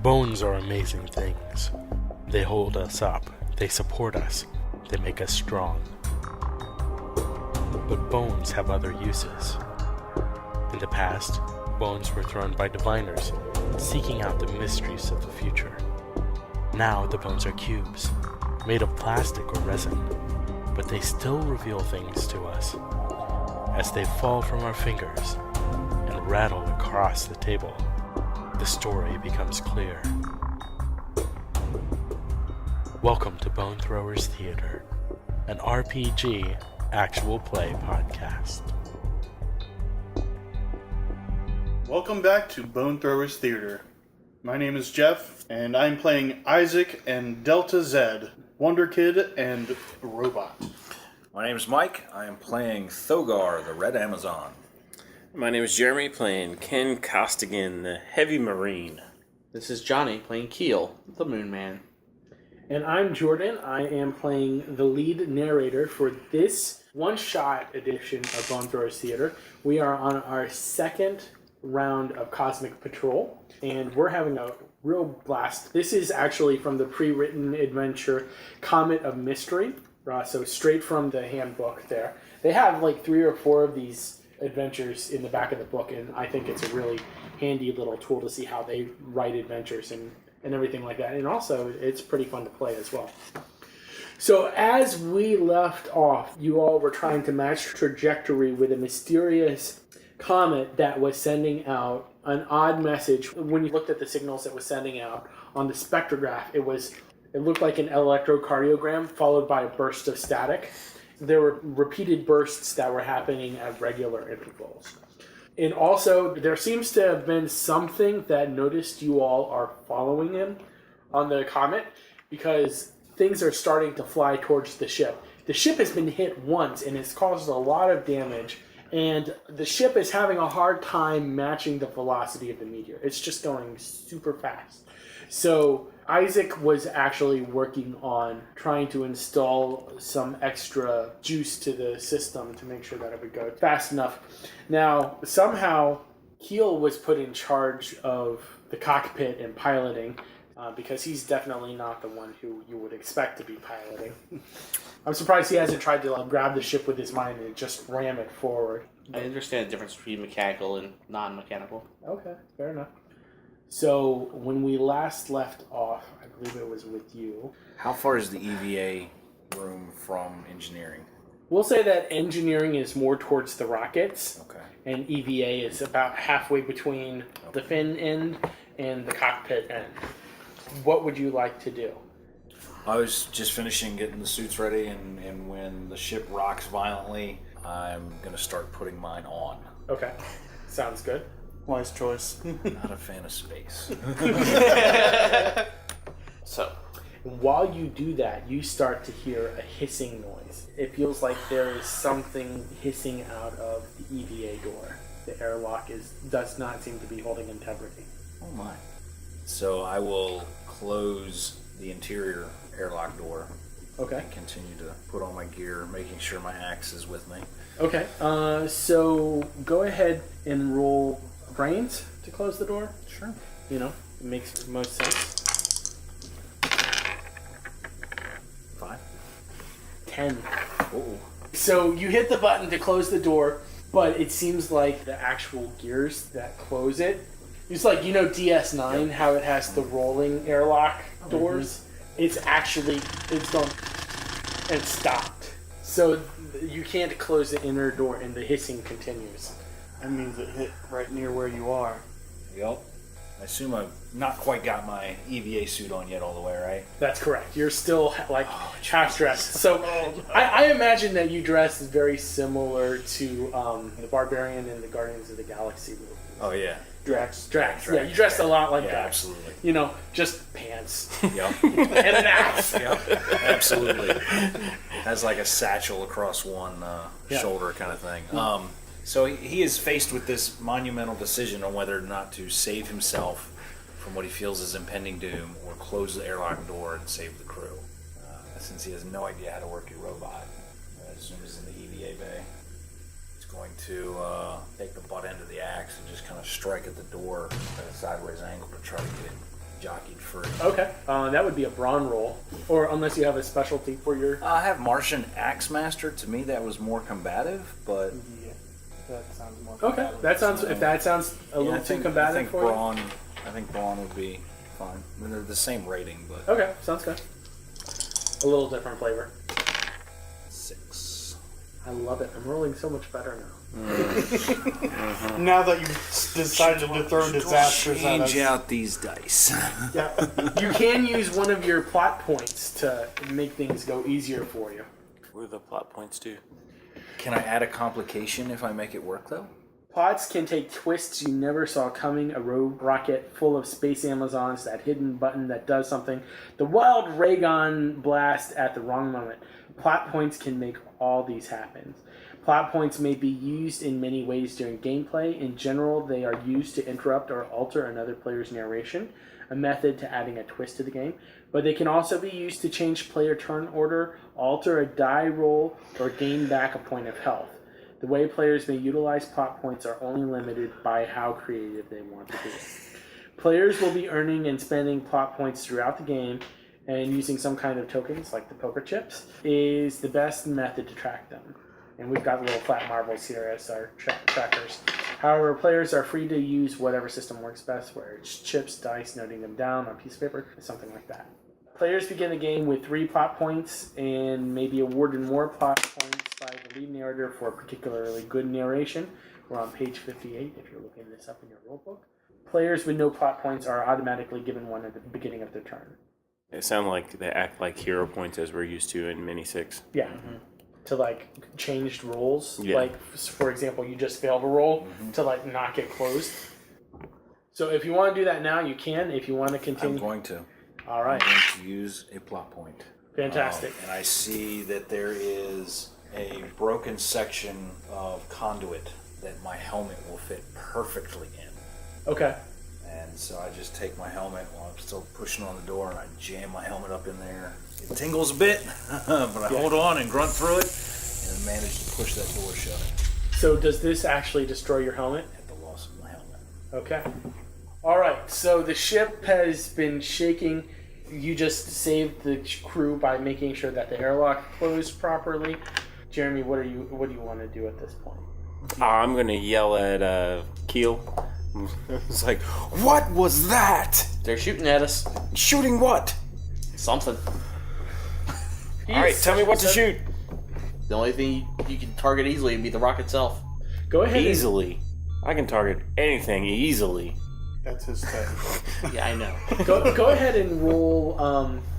Bones are amazing things. They hold us up, they support us, they make us strong. But bones have other uses. In the past, bones were thrown by diviners, seeking out the mysteries of the future. Now the bones are cubes, made of plastic or resin, but they still reveal things to us. As they fall from our fingers and rattle across the table, the story becomes clear. Welcome to Bone Throwers Theater, an RPG actual play podcast. Welcome back to Bone Throwers Theater. My name is Jeff, and I'm playing Isaac and Delta Zed, Wonder Kid and Robot. My name is Mike. I am playing Thogar, the Red Amazon. My name is Jeremy, playing Ken Costigan, the Heavy Marine. This is Johnny, playing Keel, the Moon Man. And I'm Jordan. I am playing the lead narrator for this one-shot edition of Bone Throwers Theater. We are on our second round of Cosmic Patrol, and we're having a real blast. This is actually from the pre-written adventure Comet of Mystery, so straight from the handbook there. They have like 3 or 4 of these adventures in the back of the book, and I think it's a really handy little tool to see how they write adventures and everything like that. And also, it's pretty fun to play as well. So as we left off, you all were trying to match trajectory with a mysterious comet that was sending out an odd message. When you looked at the signals it was sending out on the spectrograph, it looked like an electrocardiogram followed by a burst of static. There were repeated bursts that were happening at regular intervals. And also, there seems to have been something that noticed you all are following him on the comet, because things are starting to fly towards the ship. The ship has been hit once, and it's caused a lot of damage, and the ship is having a hard time matching the velocity of the meteor. It's just going super fast. So Isaac was actually working on trying to install some extra juice to the system to make sure that it would go fast enough. Now, somehow, Keel was put in charge of the cockpit and piloting, because he's definitely not the one who you would expect to be piloting. I'm surprised he hasn't tried to grab the ship with his mind and just ram it forward. I understand the difference between mechanical and non-mechanical. Okay, fair enough. So, when we last left off, I believe it was with you. How far is the EVA room from engineering? We'll say that engineering is more towards the rockets. Okay. And EVA is about halfway between the fin end and the cockpit end. What would you like to do? I was just finishing getting the suits ready, and when the ship rocks violently, I'm going to start putting mine on. Okay, sounds good. Wise choice. Not a fan of space. So, while you do that, you start to hear a hissing noise. It feels like there is something hissing out of the EVA door. The airlock does not seem to be holding integrity. Oh my. So I will close the interior airlock door. Okay. And continue to put on my gear, making sure my axe is with me. Okay, so go ahead and roll brains to close the door. Sure. You know, it makes most sense. 5. 10. Oh. So you hit the button to close the door, but it seems like the actual gears that close it, it's like, you know, DS9, how it has the rolling airlock doors? It's gone and stopped. So you can't close the inner door and the hissing continues. That means it hit right near where you are. Yep. I assume I've not quite got my EVA suit on yet all the way, right? That's correct. You're still half dressed. So I imagine that you dress very similar to the Barbarian in the Guardians of the Galaxy movie. Oh, yeah. Drax. Yeah, you dressed a lot like that. Absolutely. You know, just pants. Yep. And an axe. Yep. Absolutely. Has like a satchel across one shoulder kind of thing. So he is faced with this monumental decision on whether or not to save himself from what he feels is impending doom or close the airlock door and save the crew. Since he has no idea how to work a robot, as soon as in the EVA bay, he's going to take the butt end of the axe and just kind of strike at the door at a sideways angle to try to get it jockeyed free. Okay, that would be a brawn roll, or unless you have a specialty for your. I have Martian Axemaster. To me, that was more combative, but Yeah, that sounds more. Okay, that sounds. If that sounds a little too combative for brawn, I think brawn would be fine. I mean, they're the same rating, but you. Okay, sounds good. A little different flavor. 6. I love it. I'm rolling so much better now. Now that you've decided to throw disasters at us. Change out these dice. Yeah, you can use one of your plot points to make things go easier for you. What do the plot points do? Can I add a complication if I make it work though? Plots can take twists you never saw coming. A rogue rocket full of space Amazons, that hidden button that does something, the wild ray gun blast at the wrong moment. Plot points can make all these happen. Plot points may be used in many ways during gameplay. In general, they are used to interrupt or alter another player's narration, a method to adding a twist to the game. But they can also be used to change player turn order, alter a die roll, or gain back a point of health. The way players may utilize plot points are only limited by how creative they want to be. Players will be earning and spending plot points throughout the game, and using some kind of tokens, like the poker chips, is the best method to track them. And we've got little flat marbles here as our trackers. However, players are free to use whatever system works best, where it's chips, dice, noting them down on a piece of paper, something like that. Players begin the game with 3 plot points and may be awarded more plot points by the lead narrator for particularly good narration. We're on page 58 if you're looking this up in your rulebook. Players with no plot points are automatically given one at the beginning of their turn. They sound like they act like hero points as we're used to in Mini 6. Yeah. Mm-hmm. To like changed rolls. Yeah. Like, for example, you just failed a roll to like not get closed. So if you want to do that now, you can. If you want to continue. I'm going to. All right. I'm going to use a plot point. Fantastic. And I see that there is a broken section of conduit that my helmet will fit perfectly in. Okay. And so I just take my helmet while I'm still pushing on the door and I jam my helmet up in there. It tingles a bit, but I hold on and grunt through it and manage to push that door shut So does this actually destroy your helmet? at the loss of my helmet. Okay. All right. So the ship has been shaking. You just saved the crew by making sure that the airlock closed properly. Jeremy, what do you want to do at this point? I'm going to yell at Keel. It's like, what was that? They're shooting at us. Shooting what? Something. All right, tell me what to shoot. The only thing you can target easily would be the rock itself. Go ahead. Easily. I can target anything easily. That's his thing. Yeah, I know. Go ahead and roll.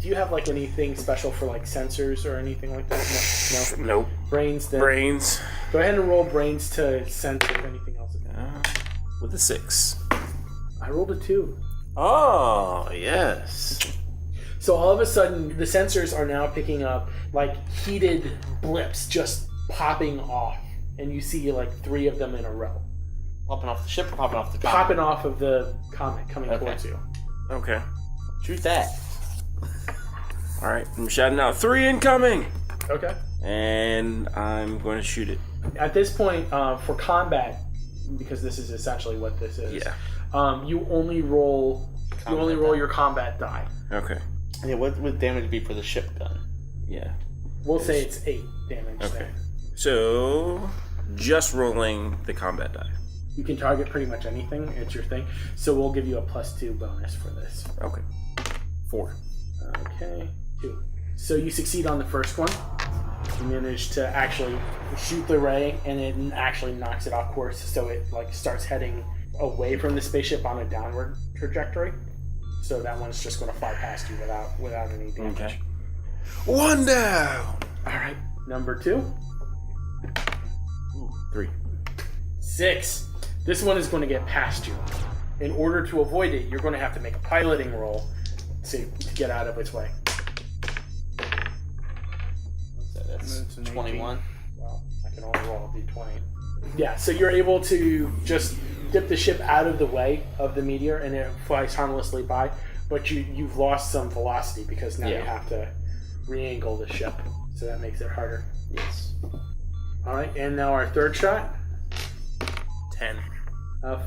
Do you have like anything special for like sensors or anything like that? No. Nope. Brains. Then. Brains. Go ahead and roll brains to sense if anything else is there. With a 6. I rolled a 2. Oh, yes. So all of a sudden, the sensors are now picking up like heated blips just popping off, and you see like 3 of them in a row, Popping off the ship or popping off the comet? popping off of the comet coming Okay. towards you. Okay. Shoot that. All right, I'm shouting out 3 incoming. Okay. And I'm going to shoot it. At this point, for combat, because this is essentially what this is. Yeah. You only roll. Your combat die. Okay. Yeah, what would damage be for the ship gun? Yeah. We'll say it's 8 damage. Okay. Then. So, just rolling the combat die. You can target pretty much anything. It's your thing. So we'll give you a +2 bonus for this. Okay. 4. Okay. 2. So you succeed on the first one. You manage to actually shoot the ray, and it actually knocks it off course. So it like starts heading away from the spaceship on a downward trajectory. So that one's just going to fly past you without any damage. Okay. 1 down. All right. Number 2. 3. 6. This one is going to get past you. In order to avoid it, you're going to have to make a piloting roll to get out of its way. So that's It's an 21. Well, I can only roll a d20. Yeah, so you're able to just dip the ship out of the way of the meteor, and it flies harmlessly by. But you've lost some velocity because now you have to re-angle the ship, so that makes it harder. Yes. All right, and now our third shot, 10.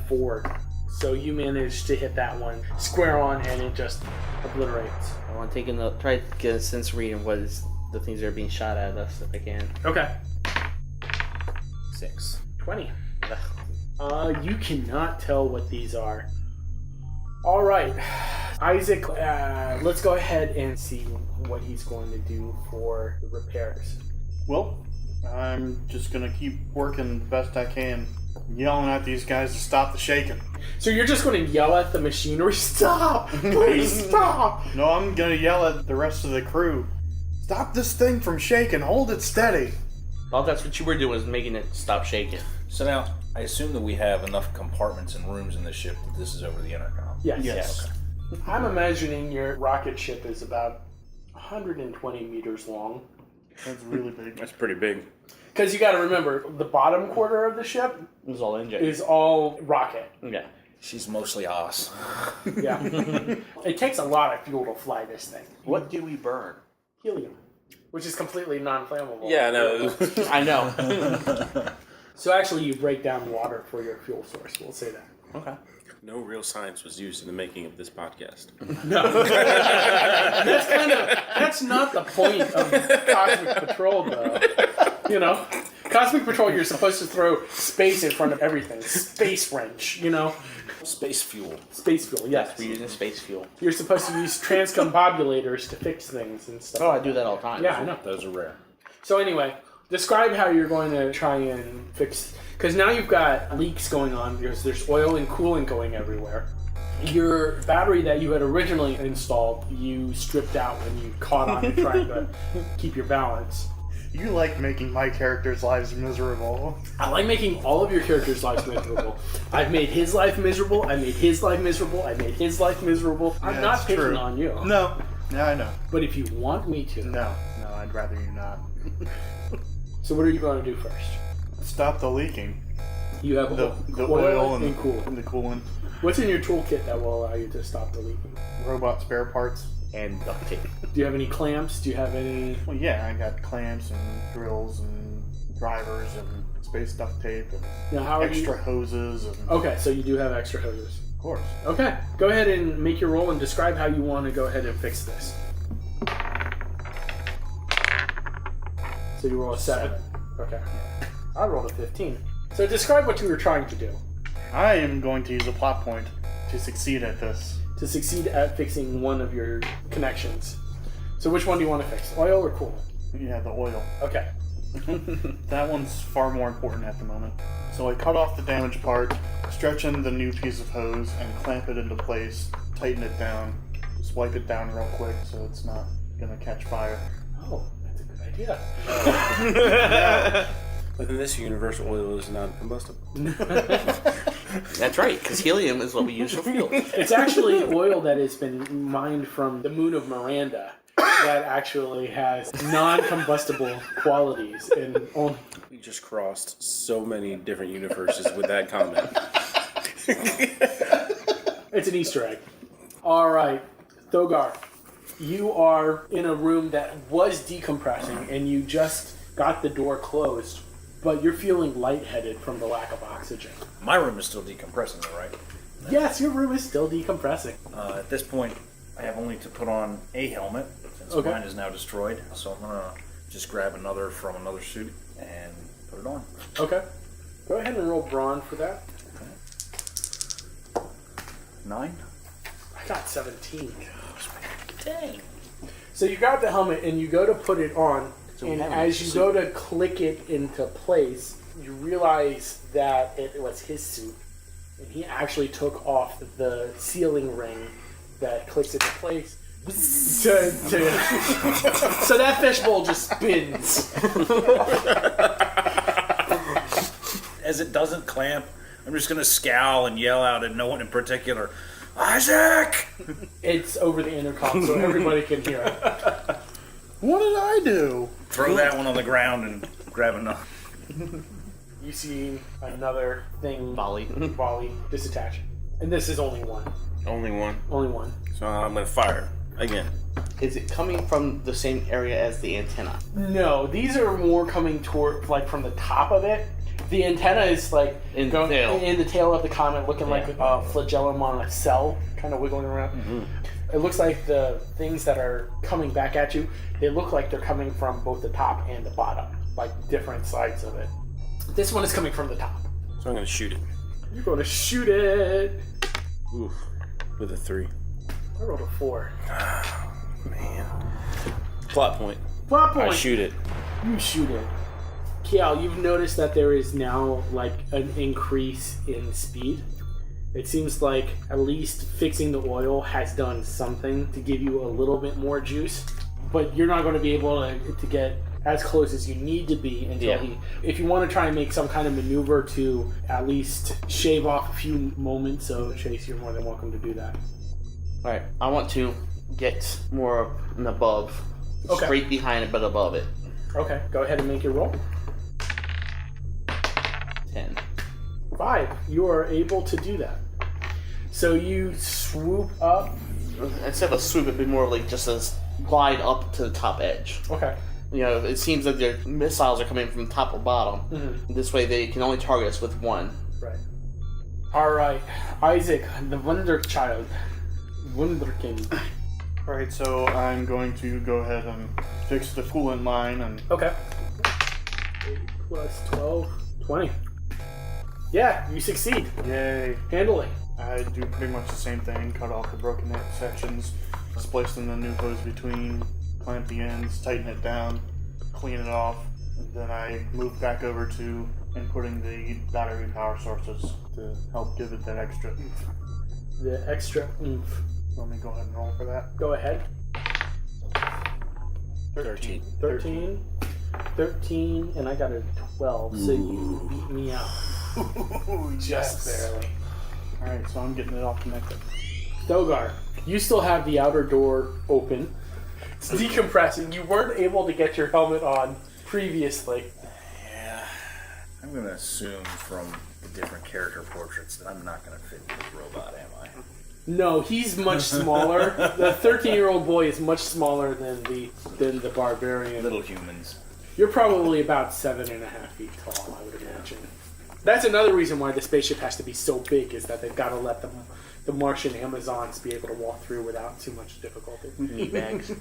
4. So you manage to hit that one square on, and it just obliterates. I want to try to get a sense read of what is the things that are being shot at us if I can. Okay. 6. 20. You cannot tell what these are. All right, Isaac. Let's go ahead and see what he's going to do for the repairs. Well, I'm just gonna keep working the best I can, yelling at these guys to stop the shaking. So you're just going to yell at the machinery, "Stop! Please stop!" No, I'm gonna yell at the rest of the crew. Stop this thing from shaking. Hold it steady. Well, that's what you were doing, was making it stop shaking. So now, I assume that we have enough compartments and rooms in the ship that this is over the intercom. Yes. Okay. I'm imagining your rocket ship is about 120 meters long. That's really big. That's pretty big. Because you got to remember, the bottom quarter of the ship It was all engine. is all rocket. Yeah. She's mostly us. Yeah. It takes a lot of fuel to fly this thing. What do we burn? Helium, which is completely non-flammable. Yeah, no. I know. So actually, you break down water for your fuel source. We'll say that. Okay. No real science was used in the making of this podcast. No. That's not the point of Cosmic Patrol, though. You know? Cosmic Patrol, you're supposed to throw space in front of everything. Space wrench, you know? Space fuel. Space fuel, yes. We're using space fuel. You're supposed to use transcombobulators to fix things and stuff. Oh, I do that all the time. Yeah, I know. Those are rare. So anyway, describe how you're going to try and fix... Because now you've got leaks going on. There's oil and coolant going everywhere. Your battery that you had originally installed, you stripped out when you caught on to trying to keep your balance. You like making my characters' lives miserable. I like making all of your characters' lives miserable. I've made his life miserable. I made his life miserable. I made his life miserable. I'm not that's picking true. on you. No. Yeah, I know. But if you want me to... No, I'd rather you not. So what are you going to do first? Stop the leaking. You have The oil oil and coolant. and the coolant. What's in your toolkit that will allow you to stop the leaking? Robot spare parts. And duct tape. Do you have any clamps? Do you have any... Well, yeah, I got clamps and drills and drivers and space duct tape and Now, how are extra you... hoses and... Okay, so you do have extra hoses. Of course. Okay, go ahead and make your roll and describe how you want to go ahead and fix this. So you roll a 7. Okay. I rolled a 15. So describe what you were trying to do. I am going to use a plot point to succeed at this. To succeed at fixing one of your connections. So which one do you want to fix? Oil or coolant? Yeah, the oil. Okay. That one's far more important at the moment. So I cut off the damaged part, stretch in the new piece of hose, and clamp it into place, tighten it down, just wipe it down real quick so it's not gonna catch fire. Oh, that's a good idea. But in this universe, oil is not combustible. That's right, because helium is what we use for fuel. It's actually oil that has been mined from the moon of Miranda that actually has non-combustible qualities. And only... We just crossed so many different universes with that comment. It's an Easter egg. All right, Thogar, you are in a room that was decompressing and you just got the door closed, but you're feeling lightheaded from the lack of oxygen. My room is still decompressing, though, right? Yes, your room is still decompressing. At this point, I have only to put on a helmet, since Okay. mine is now destroyed. So I'm going to just grab another from another suit and put it on. Okay. Go ahead and roll brawn for that. 9? I got 17. Dang. So you grab the helmet and you go to put it on, and helmet, as you go to click it into place, you realize that it was his suit, and he actually took off the sealing ring that clicks into place. So that fishbowl just spins. As it doesn't clamp, I'm just going to scowl and yell out at no one in particular, Isaac! It's over the intercom so everybody can hear it. What did I do? Throw that one on the ground and grab another. You see another thing Volley. disattach. And this is only one. Only one. Only one. So I'm going to fire again. Is it coming from the same area as the antenna? No, these are more coming toward, like, from the top of it. The antenna is like In the tail. in the tail of the comet, looking like a flagellum on a cell, kind of wiggling around. Mm-hmm. It looks like the things that are coming back at you, they look like they're coming from both the top and the bottom, like different sides of it. This one is coming from the top. So I'm gonna shoot it. You're going to shoot it. Oof. With a 3. I rolled a 4. Man. Plot point. Plot point. I shoot it. You shoot it. Kiel, you've noticed that there is now like an increase in speed. It seems like at least fixing the oil has done something to give you a little bit more juice, but you're not going to be able to get as close as you need to be until if you want to try and make some kind of maneuver to at least shave off a few moments of chase, you're more than welcome to do that. Alright, I want to get more up and above. Okay. Straight behind it, but above it. Okay, go ahead and make your roll. 10. 5. You are able to do that. So you swoop up. Instead of a swoop, it'd be more like just a glide up to the top edge. Okay. You know, it seems like their missiles are coming from top or bottom. Mm-hmm. This way they can only target us with one. Right. Alright. Isaac, the Wonder Child. Wunderkind. Alright, so I'm going to go ahead and fix the coolant line and... Okay. 8 plus 12. 20. Yeah, you succeed. Yay. Handily. I do pretty much the same thing, cut off the broken sections, splice in the new hose between, clamp the ends, tighten it down, clean it off, and then I move back over to inputting the battery power sources to help give it that extra oomph. The extra oomph. Let me go ahead and roll for that. Go ahead. 13. 13. 13, and I got a 12, so you beat me out. Just barely. Alright, so I'm getting it all connected. Thogar, you still have the outer door open. It's decompressing. You weren't able to get your helmet on previously. Yeah. I'm going to assume from the different character portraits that I'm not going to fit in this robot, am I? No, he's much smaller. The 13-year-old boy is much smaller than the barbarian. Little humans. You're probably about 7.5 feet tall, I would imagine. That's another reason why the spaceship has to be so big, is that they've got to let the Martian Amazons be able to walk through without too much difficulty. Bags.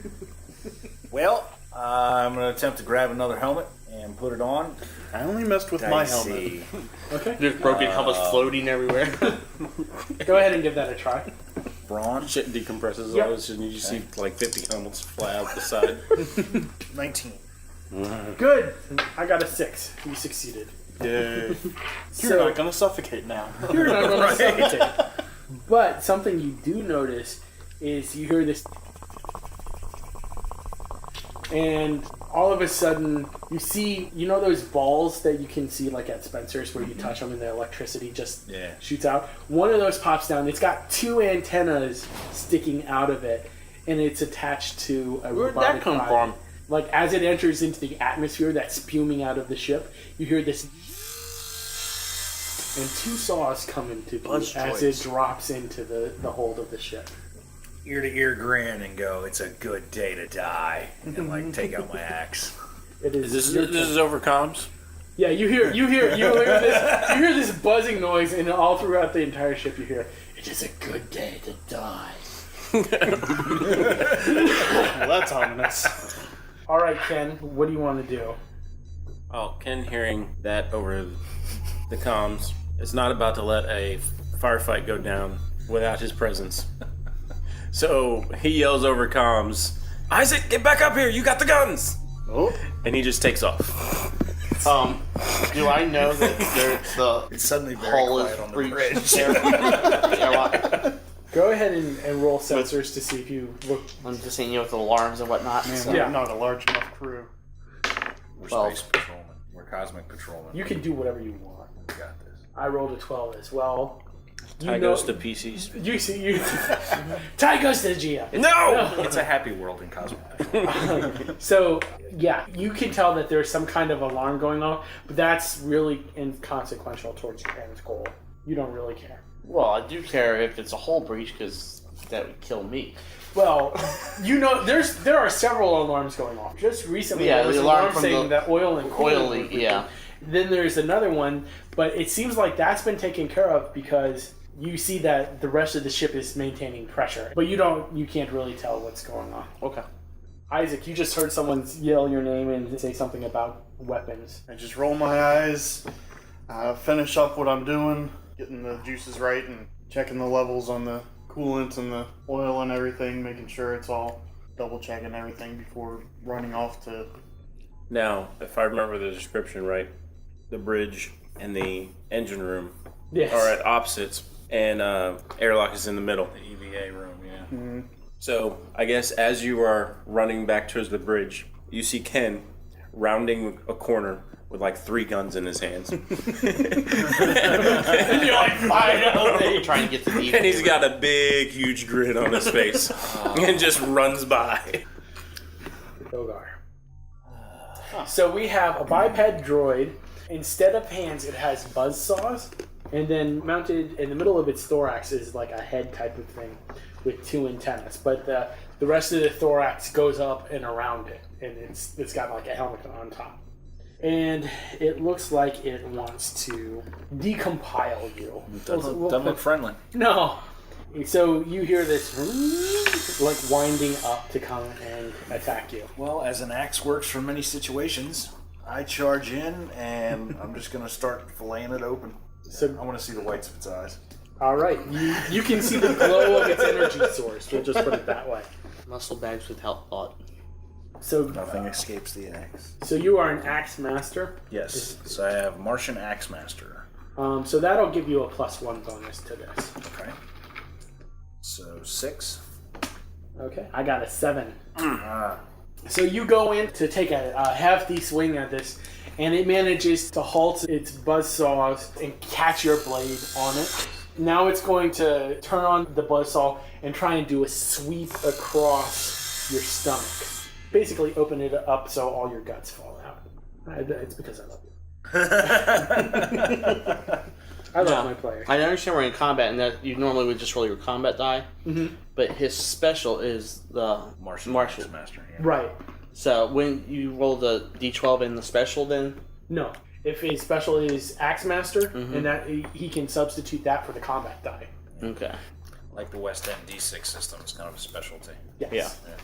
Well, I'm going to attempt to grab another helmet and put it on. I only messed with my helmet. Okay. There's broken helmets floating everywhere. Go ahead and give that a try. Brawn. Shit decompresses Yep. all this, and you just see like 50 helmets fly out the side. 19. Good. I got a 6. You succeeded. Yay. So- You're not gonna suffocate now. You're not going to suffocate. But something you do notice is you hear this, and all of a sudden you see, you know those balls that you can see like at Spencer's where you touch them and the electricity just shoots out? One of those pops down. It's got 2 antennas sticking out of it, and it's attached to a Where'd robotic that come body. from? Like as it enters into the atmosphere that's spuming out of the ship, you hear this, and 2 saws come into view Bunch as joints. it drops into the hold of the ship. Ear to ear grin and go, it's a good day to die. And like take out my axe. It is. This your turn. is over comms. Yeah, you hear this buzzing noise, and all throughout the entire ship you hear, "It is a good day to die." Well, that's ominous. All right, Ken, what do you want to do? Well, Ken hearing that over the comms is not about to let a firefight go down without his presence. So he yells over comms, "Isaac, get back up here! You got the guns!" Oh. And he just takes off. Do I know that there's the It's suddenly very hull quiet is on the breached? bridge. Yeah, Go ahead and roll sensors to see if you look. I'm just saying, with alarms and whatnot. Man, So. we're not a large enough crew. We're Well- space patrolmen. We're cosmic patrolmen. You can do whatever you want. We got this. I rolled a 12 as well. I goes to PCs. You see, you. Ty goes to the GM. No! It's a happy world in cosmic patrol. So, yeah, you can tell that there's some kind of alarm going on, but that's really inconsequential towards Ken's goal. You don't really care. Well, I do care if it's a hull breach, because that would kill me. Well, you know, there are several alarms going off. Just recently, Yeah, there was the an alarm alarm from saying the that oil and coolant oil were leak, leaking. yeah. Then there's another one, but it seems like that's been taken care of because you see that the rest of the ship is maintaining pressure, but you can't really tell what's going on. Okay. Isaac, you just heard someone yell your name and say something about weapons. I just roll my eyes, finish up what I'm doing, getting the juices right and checking the levels on the coolant and the oil and everything, making sure it's all double checking everything before running off to... Now, if I remember the description right, the bridge and the engine room are at opposites, and airlock is in the middle. The EVA room, yeah. Mm-hmm. So, I guess as you are running back towards the bridge, you see Ken rounding a corner with like 3 guns in his hands. And you're like, finally! Trying to get to the And he's got a big, huge grin on his face. And just runs by. Thogar. So we have a biped droid. Instead of hands, it has buzzsaws. And then mounted in the middle of its thorax is like a head type of thing with 2 antennas. But the rest of the thorax goes up and around it. And it's got like a helmet on top. And it looks like it wants to decompile you. Doesn't look friendly. No. So you hear this like winding up to come and attack you. Well, as an axe works for many situations, I charge in and I'm just going to start filleting it open. So I want to see the whites of its eyes. all right, you can see the glow of its energy source. We'll just put it that way. muscle bags with help thought. So Nothing escapes the axe. So you are an axe master. Yes, so I have Martian Axe Master. So that'll give you a +1 bonus to this. Okay. So 6. Okay, I got a 7. So you go in to take a hefty swing at this, and it manages to halt its buzzsaws and catch your blade on it. Now it's going to turn on the buzzsaw and try and do a sweep across your stomach. Basically open it up so all your guts fall out. It's because I love you. I love my players. I understand we're in combat and that you normally would just roll your combat die, but his special is the Martian Martial. Axe Master. Yeah. Right. So when you roll the d12 in the special, then No. If a special is Axe Master, and that he can substitute that for the combat die. okay. Like the West End D6 system, it's kind of a specialty. Yes. Yeah.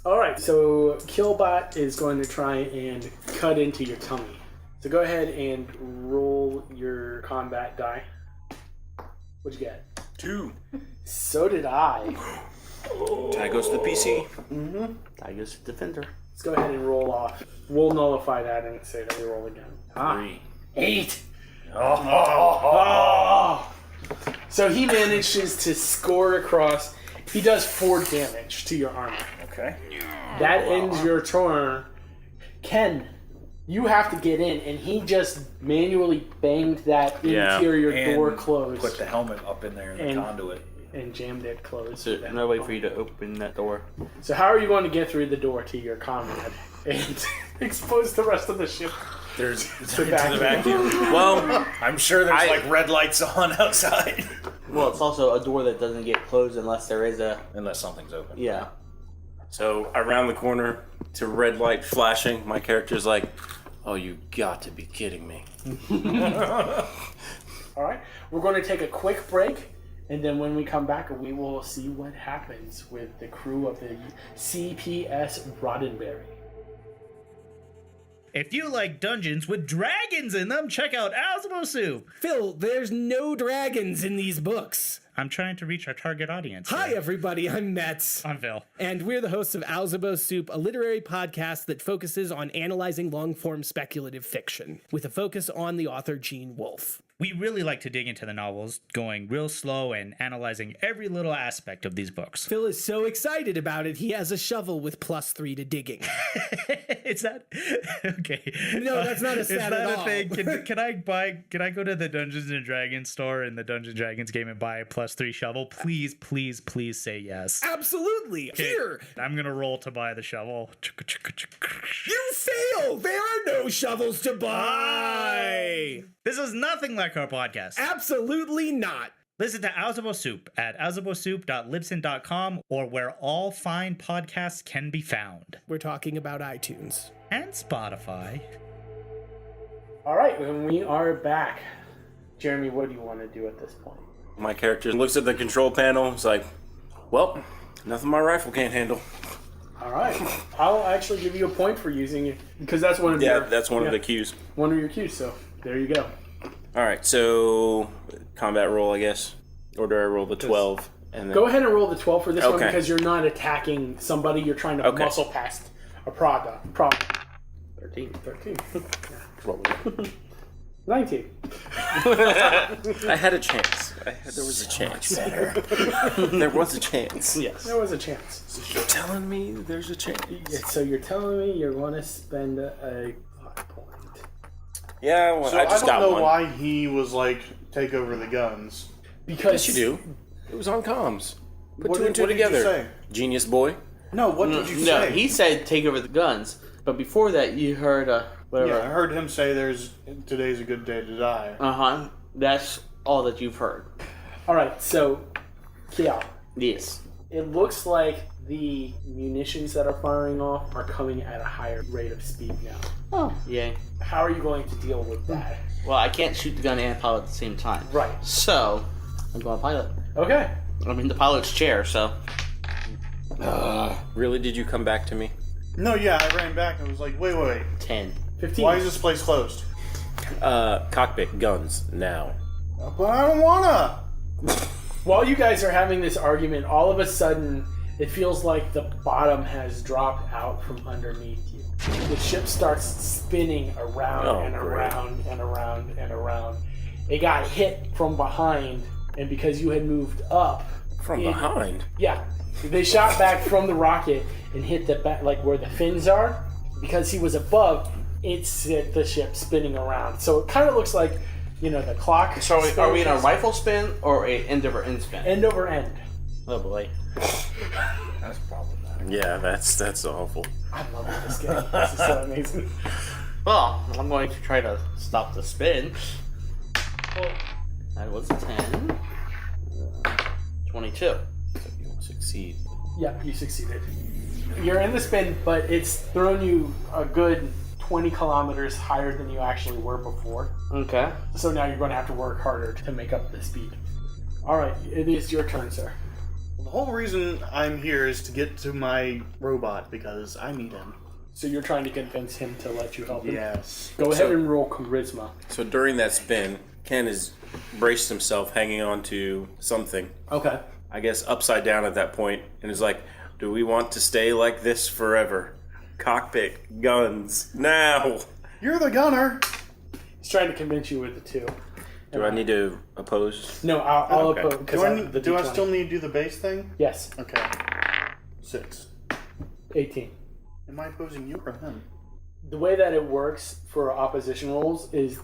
All right. So Killbot is going to try and cut into your tummy. So go ahead and roll your combat die. What'd you get? 2. So did I. Tie goes to the PC. I guess defender. Let's go ahead and roll off. We'll nullify that and say that we roll again. 3. 8. Oh. So he manages to score across. He does 4 damage to your armor. Okay. That ends your turn. Ken, you have to get in, and he just manually banged that interior And door closed Put the helmet up in there in the And- conduit. and jammed it closed. So no way for you to open that door. So how are you going to get through the door to your comrade and expose the rest of the ship? There's The vacuum. Well, I'm sure there's like red lights on outside. Well, it's also a door that doesn't get closed unless there is a Unless something's open. yeah. so I round the corner to red light flashing. My character's like, oh, you got to be kidding me. All right, we're going to take a quick break, and then when we come back, we will see what happens with the crew of the CPS Roddenberry. If you like dungeons with dragons in them, check out Alzamo Soup. Phil, there's no dragons in these books. I'm trying to reach our target audience. Hi, here. everybody. I'm Metz. I'm Phil. And we're the hosts of Alzabo Soup, a literary podcast that focuses on analyzing long-form speculative fiction, with a focus on the author Gene Wolfe. We really like to dig into the novels, going real slow and analyzing every little aspect of these books. Phil is so excited about it, he has a shovel with +3 to digging. Is that okay? No, that's not a stat Is that at a all. thing? Can I go to the Dungeons and Dragons store in the Dungeons and Dragons game and buy a +3 shovel? Please, please, please say yes. Absolutely. Okay, Here. I'm gonna roll to buy the shovel. You fail. There are no shovels to buy. This is nothing like our podcast. Absolutely not. Listen to Alzamo Soup at alzamosoup.libsyn.com or where all fine podcasts can be found. We're talking about iTunes. And Spotify. All right, and we are back. Jeremy, what do you want to do at this point? My character looks at the control panel. It's like, well, nothing my rifle can't handle. All right. I'll actually give you a point for using it because that's one of your... Yeah, that's one of the cues. One of your cues, so there you go. All right, so combat roll, I guess. Or do I roll the 12? And then... Go ahead and roll the 12 for this one Okay. because you're not attacking somebody. You're trying to muscle past a product. 13. 13. Roll it. 19. I had a chance. There was a chance. There was a chance. Yes. There was a chance. You're telling me there's a chance? So you're telling me you're going to spend a 5 point. Yeah, well, So I just don't got know one. why he was like, take over the guns. Because Yes, you do. It was on comms. Put What two and did- two what did you together. say? Genius boy. No, what did you No, say? he said take over the guns. But before that, you heard whatever. Yeah, I heard him say today's a good day to die. Uh-huh. That's all that you've heard. All right, so Keel, Yes. it looks like the munitions that are firing off are coming at a higher rate of speed now. Oh. Yay. How are you going to deal with that? Well, I can't shoot the gun and pilot at the same time. Right. So, I'm going to pilot. Okay. I'm in the pilot's chair, so. Really? Did you come back to me? No, yeah, I ran back and was like, wait. 10. 15. Why is this place closed? Cockpit guns now. But I don't wanna. While you guys are having this argument, all of a sudden, it feels like the bottom has dropped out from underneath you. The ship starts spinning around Oh, and great. around and around and around. It got hit from behind, and because you had moved up... From behind? Yeah. They shot back from the rocket and hit the back, like where the fins are. Because he was above, it set the ship spinning around. So it kind of looks like, the clock. So, are we in a spins rifle spin or a end over end spin? end over end. Oh, boy. That's problematic. Yeah, that's awful. I love this game. This is so amazing. Well, I'm going to try to stop the spin. That was a 10. 22. So you will succeed. Yeah, you succeeded. You're in the spin, but it's thrown you a good 20 kilometers higher than you actually were before. Okay. So now you're going to have to work harder to make up the speed. All right, it is your turn, sir. The whole reason I'm here is to get to my robot because I need him. So you're trying to convince him to let you help him? Yes. Go ahead and roll charisma. So during that spin, Ken has braced himself, hanging on to something. Okay. I guess upside down at that point, and is like, "Do we want to stay like this forever? Cockpit guns now." You're the gunner. He's trying to convince you with the 2. Do I need to oppose? No, I'll Okay. oppose. Do I still need to do the base thing? Yes. Okay. 6. 18. Am I opposing you or him? The way that it works for opposition rolls is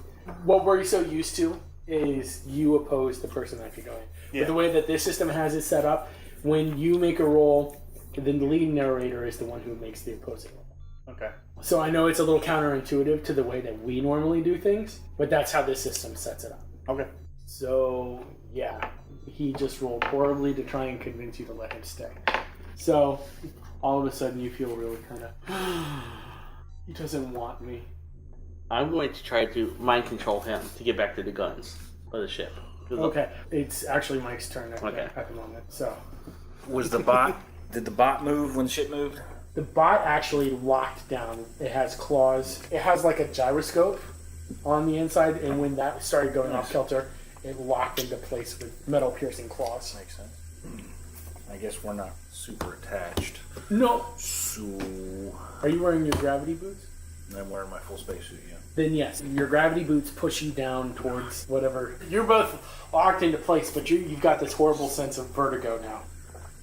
what we're so used to is you oppose the person that you're going. Yeah. But the way that this system has it set up, when you make a roll, then the lead narrator is the one who makes the opposing roll. Okay. So I know it's a little counterintuitive to the way that we normally do things, but that's how this system sets it up. Okay. So, yeah, he just rolled horribly to try and convince you to let him stay. So, all of a sudden you feel really kind of, he doesn't want me. I'm going to try to mind control him to get back to the guns of the ship. Okay, it's actually Mike's turn at Okay. the moment. So, Was the bot? Did the bot move when the ship moved? the bot actually locked down. It has claws. It has like a gyroscope on the inside, and when that started going off kilter, it locked into place with metal piercing claws. Makes sense. I guess we're not super attached. No. So Are you wearing your gravity boots? I'm wearing my full spacesuit. Yeah. Then yes, your gravity boots push you down towards whatever. You're both locked into place, but you've got this horrible sense of vertigo now.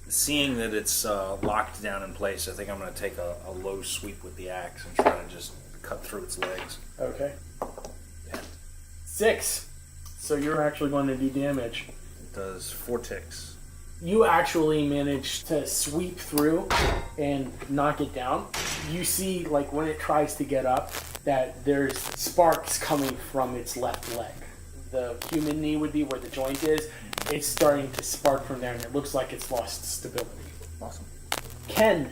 Seeing that it's locked down in place, I think I'm going to take a low sweep with the axe and try to just cut through its legs. Okay. Yeah. 6. So you're actually going to do damage. It does 4 ticks. You actually manage to sweep through and knock it down. You see, like, when it tries to get up, that there's sparks coming from its left leg. The human knee would be where the joint is. It's starting to spark from there, and it looks like it's lost stability. Awesome. Ken,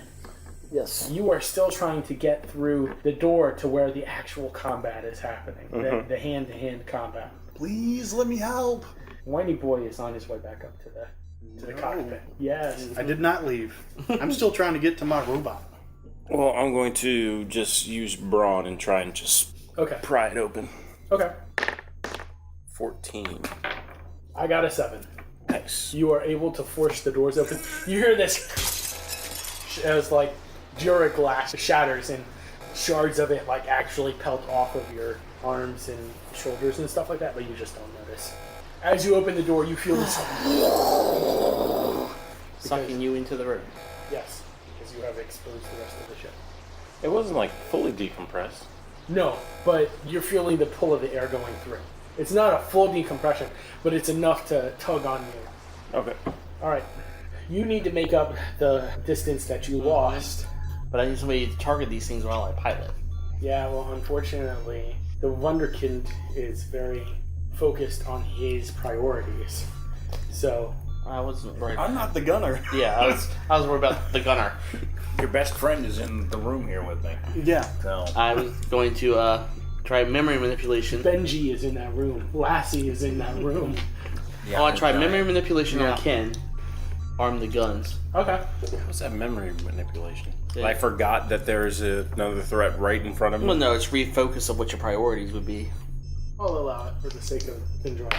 Yes. You are still trying to get through the door to where the actual combat is happening. The hand-to-hand combat. Please let me help. Whiny boy is on his way back up to the cockpit. Yes. I did not leave. I'm still trying to get to my robot. Well, I'm going to just use brawn and try and just pry it open. Okay. 14. I got a 7. Nice. You are able to force the doors open. You hear this as like Duraglass shatters and shards of it like actually pelt off of your arms and shoulders and stuff like that, but you just don't notice. As you open the door, you feel this sucking you into the room. Yes, because you have exposed the rest of the ship. It wasn't like fully decompressed. No, but you're feeling the pull of the air going through. It's not a full decompression, but it's enough to tug on you. Okay. All right. You need to make up the distance that you lost. But I need somebody to target these things while I pilot. Yeah, well, unfortunately, the Wunderkind is very focused on his priorities. So I wasn't worried. I'm not the gunner. Yeah, I was worried about the gunner. Your best friend is in the room here with me. Yeah. So I was going to try memory manipulation. Benji is in that room. Lassie is in that room. yeah, I tried memory manipulation on Ken. Arm the guns. Okay. What's that memory manipulation? Yeah. I forgot that there's another threat right in front of me. Well, no, it's refocus of what your priorities would be. I'll allow it for the sake of enjoyment.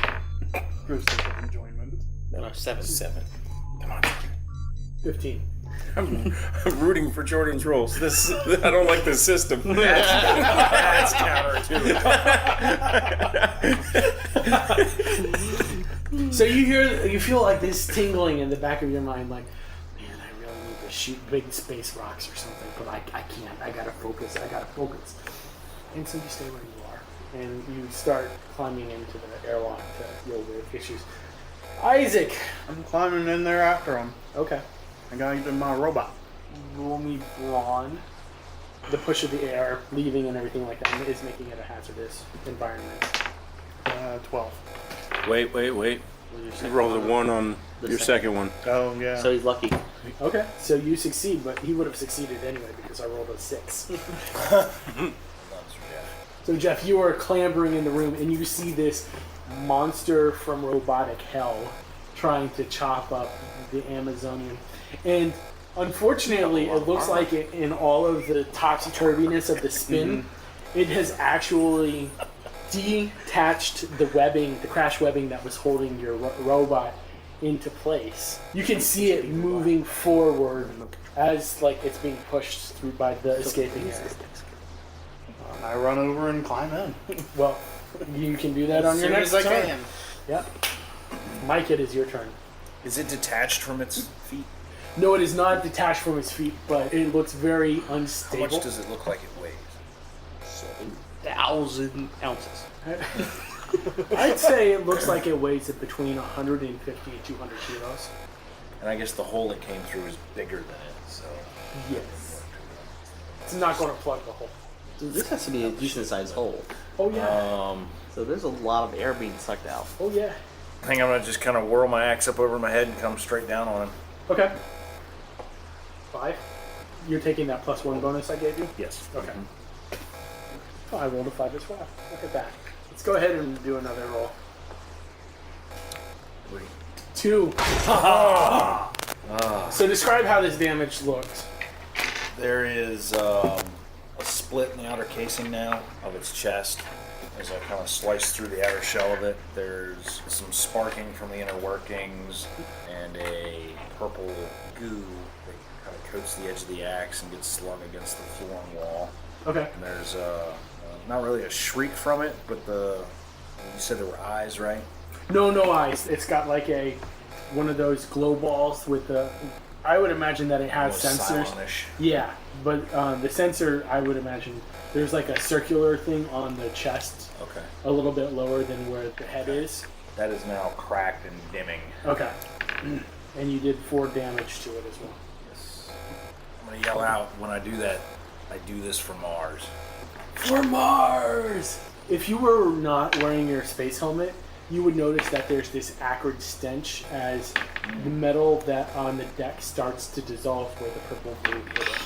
For the sake of enjoyment. No, 7. 7. Come on. 15. I'm rooting for Jordan's rolls. This I don't like this system. That's counter to So you feel like this tingling in the back of your mind, like, man, I really need to shoot big space rocks or something, but I can't. I gotta focus. And so you stay where you are, and you start climbing into the airlock to deal with issues. Isaac. I'm climbing in there after him. Okay. I gotta get to my robot. Roll me brawn. The push of the air, leaving and everything like that is making it a hazardous environment. 12. Wait. You roll the 1 on your second one. Oh, yeah. So he's lucky. Okay, so you succeed, but he would have succeeded anyway because I rolled a 6. So Jeff, you are clambering in the room and you see this monster from robotic hell trying to chop up the Amazonian. And unfortunately, it looks like in all of the topsy-turviness of the spin, it has actually detached the webbing, the crash webbing that was holding your robot into place. You can see it moving forward as like it's being pushed through by the escaping air. I run over and climb in. Well, you can do that on your next as I turn. can. Yep. Mike, it is your turn. is it detached from its feet? No, it is not detached from its feet, but it looks very How unstable. much does it look like it weighs? 7,000 ounces. I'd say it looks like it weighs it between 150 and 200 kilos. And I guess the hole it came through is bigger than it, so Yes. It's not going to plug the hole. So this has to be a decent sized hole. Oh, yeah. So there's a lot of air being sucked out. Oh, yeah. I think I'm gonna just kind of whirl my axe up over my head and come straight down on him. Okay. 5. You're taking that +1 bonus I gave you? Yes. Okay. Oh, I rolled a 5 as well. Look at that. Let's go ahead and do another roll. 2. So describe how this damage looks. There is a split in the outer casing now of its chest. As I kind of slice through the outer shell of it, there's some sparking from the inner workings and a purple goo that kind of coats the edge of the axe and gets slung against the floor and wall. Okay. And there's not really a shriek from it, but you said there were eyes, right? No eyes. It's got like one of those glow balls with the. I would imagine that it has Almost sensors. Cylon-ish. Yeah, but the sensor, I would imagine, there's like a circular thing on the chest, Okay. a little bit lower than where the head is. That is now cracked and dimming. Okay. And you did 4 damage to it as well. Yes. I'm gonna yell out when I do that. I do this for Mars. For Mars! If you were not wearing your space helmet, you would notice that there's this acrid stench as the metal that on the deck starts to dissolve where the purple blue hit it.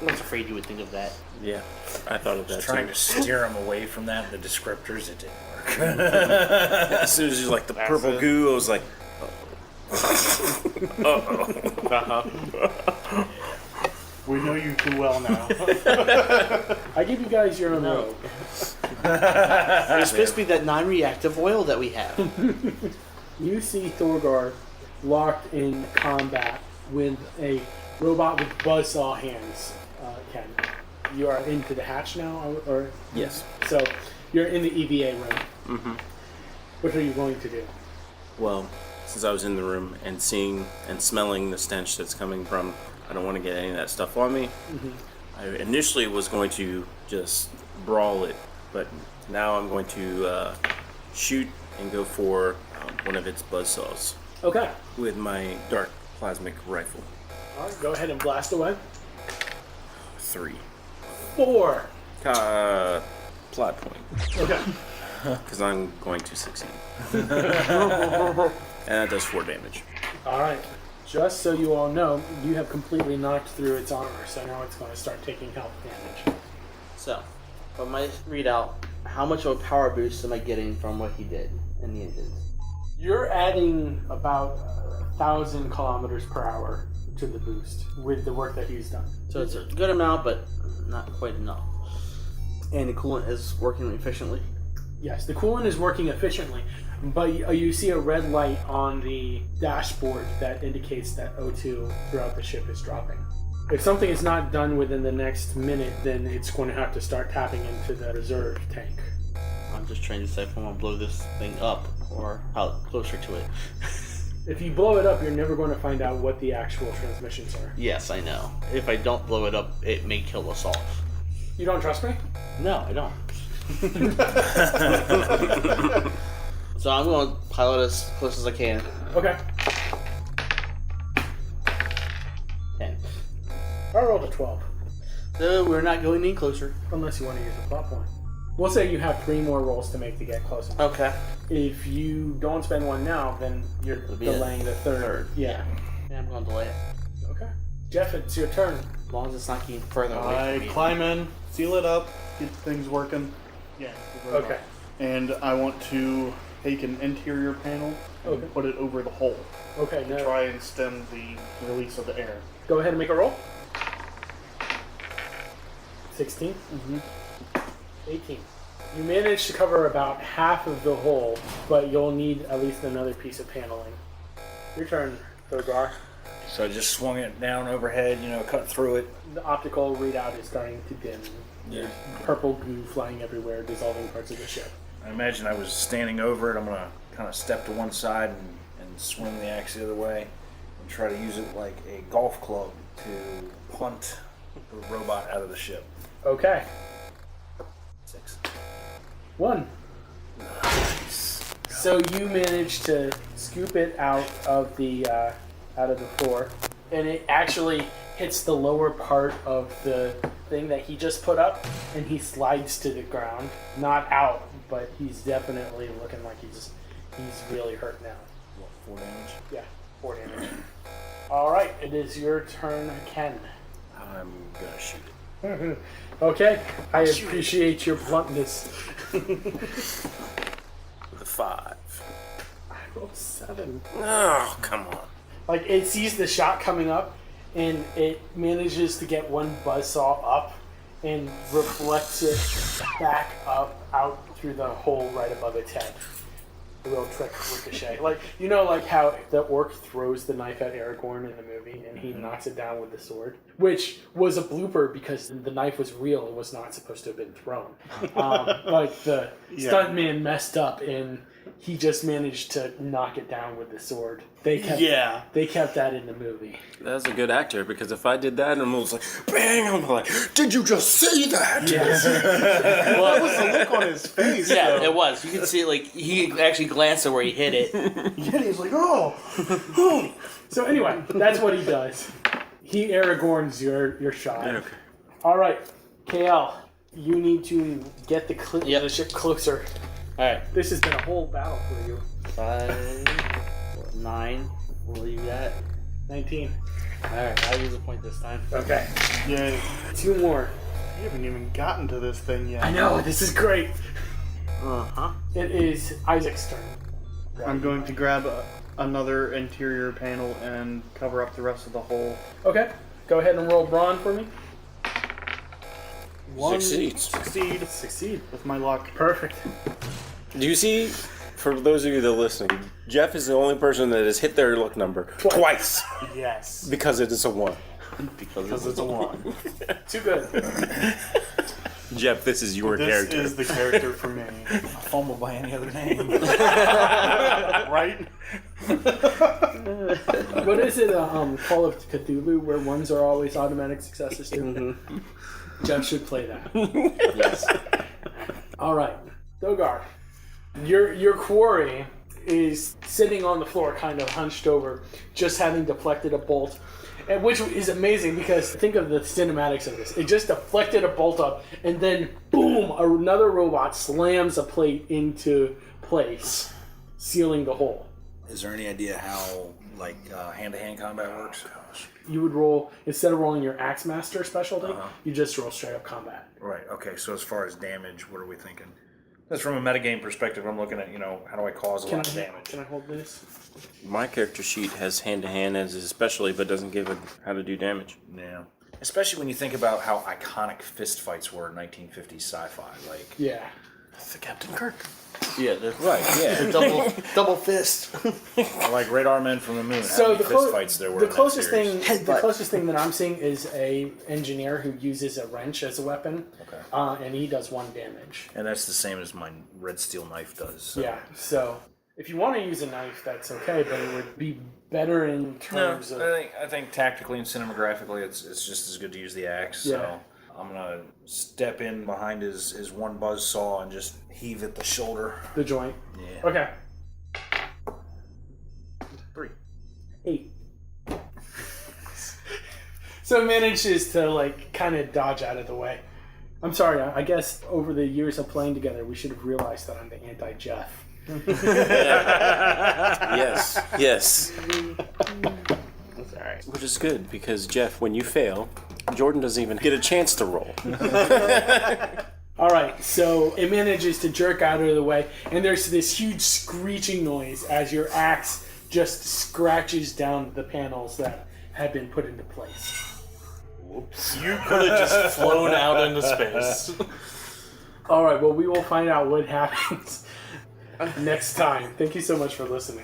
was afraid you would think of that. Yeah, I thought of that Trying too. to steer him away from that, the descriptors, it didn't work. As soon as you like the purple it. goo, I was like, We know you too well now. I give you guys your own robe. It's supposed to be that non-reactive oil that we have. You see Thogar locked in combat with a robot with buzzsaw hands. Ken, you are into the hatch now, or yes. so you're in the EVA room. Mm-hmm. What are you going to do? Well, since I was in the room and seeing and smelling the stench that's coming from, I don't want to get any of that stuff on me. Mm-hmm. I initially was going to just brawl it, but now I'm going to shoot and go for one of its buzzsaws Okay. with my dark plasmic rifle. All right, go ahead and blast away. 3. 4. Plot point, Okay. because I'm going to succeed. And that does 4 damage. All right. Just so you all know, you have completely knocked through its armor, so now it's going to start taking health damage. So, from my readout, how much of a power boost am I getting from what he did in the engines? You're adding about 1,000 kilometers per hour to the boost with the work that he's done. So it's a good amount, but not quite enough. And the coolant is working efficiently. Yes, the coolant is working efficiently, but you see a red light on the dashboard that indicates that O2 throughout the ship is dropping. If something is not done within the next minute, then it's going to have to start tapping into the reserve tank. I'm just trying to decide if I want to blow this thing up or how closer to it. If you blow it up, you're never going to find out what the actual transmissions are. Yes, I know. If I don't blow it up, it may kill us all. You don't trust me? No, I don't. So I'm going to pilot as close as I can. Okay. 10. I rolled a 12. So we're not going any closer. Unless you want to use a plot point. We'll say you have 3 more rolls to make to get close enough. Okay. If you don't spend one now, then you're It'll be delaying the third. Yeah. Yeah, I'm going to delay it. Okay. Jeff, it's your turn. As long as it's not getting further away I from me. climb in, seal it up, get things working. Yeah. Okay. And I want to take an interior panel and Okay. put it over the hole Okay, to now try and stem the release of the air. go ahead and make a roll. 16? Mm-hmm. 18. You managed to cover about half of the hole, but you'll need at least another piece of paneling. Your turn, Thogar. So I just swung it down overhead, cut through it. The optical readout is starting to dim. Yeah. Purple goo flying everywhere, dissolving parts of the ship. I imagine I was standing over it. I'm going to kind of step to one side and swing the axe the other way and try to use it like a golf club to punt the robot out of the ship. Okay. 6. 1. Nice. So you manage to scoop it out of the floor, and it actually hits the lower part of the thing that he just put up, and he slides to the ground. Not out, but he's definitely looking like he's really hurt now. What, 4 damage? Yeah, 4 damage. All right, it is your turn, Ken. I'm going to shoot it. Okay, I appreciate your bluntness. With a 5. I rolled 7. Oh, come on. Like, it sees the shot coming up, and it manages to get one buzzsaw up and reflects it back up out through the hole right above its head. A real trick ricochet. Like how the orc throws the knife at Aragorn in the movie, and he knocks it down with the sword, which was a blooper because the knife was real. It was not supposed to have been thrown. Like the stuntman messed up, and he just managed to knock it down with the sword. They kept that in the movie. That's a good actor, because if I did that and was like, bang, I'm like, did you just see that? Yes. Well, that was the look on his face. Yeah, though. it was. You can see it, like, he actually glanced at where he hit it. Yeah, he's like, oh. So anyway, that's what he does. He Aragorn's your shot. Okay. All right, KL, you need to get the ship closer. Alright. This has been a whole battle for you. 5, 9. We'll leave that. 19. Alright, I'll use a point this time. Okay. Yay. 2 more. You haven't even gotten to this thing yet. I know, this is great. Uh-huh. It is Isaac's turn. I'm going to grab another interior panel and cover up the rest of the hole. Okay. Go ahead and roll brawn for me. 1. Succeeds. Succeed. With my luck. Perfect. Do you see, for those of you that are listening, Jeff is the only person that has hit their luck number twice Yes. because it is a 1. Because it's a 1. Too good. Jeff, this is your This character. is the character for me. Fumble by any other name. Right? What is it, Call of Cthulhu, where 1s are always automatic successes too? Jeff should play that. Yes. Alright. Thogar. Your quarry is sitting on the floor, kind of hunched over, just having deflected a bolt. And which is amazing because think of the cinematics of this. It just deflected a bolt up, and then boom, another robot slams a plate into place, sealing the hole. Is there any idea how, hand-to-hand combat works? You would roll, instead of rolling your Axe Master specialty, you just roll straight up combat. Right, okay, so as far as damage, what are we thinking? That's from a metagame perspective. I'm looking at, how do I cause a lot of damage? Can I hold this? My character sheet has hand-to-hand as a specialty, but doesn't give it how to do damage. Yeah. Especially when you think about how iconic fist fights were in 1950s sci-fi. Yeah. The Captain Kirk. Yeah, right, yeah. Double fist. Like Radar Men from the Moon. How So many the, fist fights there were the in that closest series? thing, the closest thing that I'm seeing is a engineer who uses a wrench as a weapon, and he does 1 damage. And that's the same as my red steel knife does. So. Yeah. So if you want to use a knife, that's okay, but it would be better in No, terms of. I think tactically and cinemagraphically, it's just as good to use the axe. Yeah. So I'm gonna step in behind his one buzz saw and just heave at the shoulder. The joint. Yeah. Okay. 3. 8. So it manages to kind of dodge out of the way. I'm sorry. I guess over the years of playing together, we should have realized that I'm the anti-Jeff. Yes. That's alright. Which is good, because Jeff, when you fail, Jordan doesn't even get a chance to roll. All right, so it manages to jerk out of the way, and there's this huge screeching noise as your axe just scratches down the panels that had been put into place. Whoops. You could have just flown out into space. All right, well, we will find out what happens next time. Thank you so much for listening.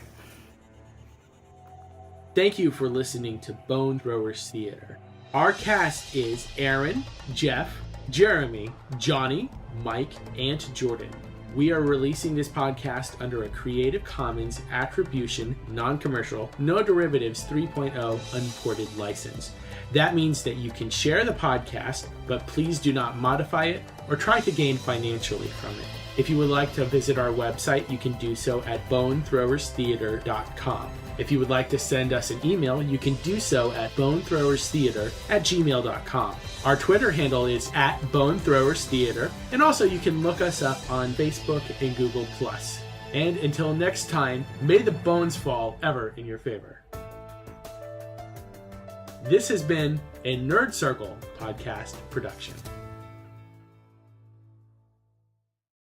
Thank you for listening to Bone Throwers Theater. Our cast is Aaron, Jeff, Jeremy, Johnny, Mike, and Jordan. We are releasing this podcast under a Creative Commons Attribution, Non-Commercial, No Derivatives 3.0 Unported license. That means that you can share the podcast, but please do not modify it or try to gain financially from it. If you would like to visit our website, you can do so at bonethrowerstheater.com. If you would like to send us an email, you can do so at bonethrowerstheater@gmail.com. Our Twitter handle is @bonethrowerstheater, and also you can look us up on Facebook and Google+. And until next time, may the bones fall ever in your favor. This has been a Nerd Circle podcast production.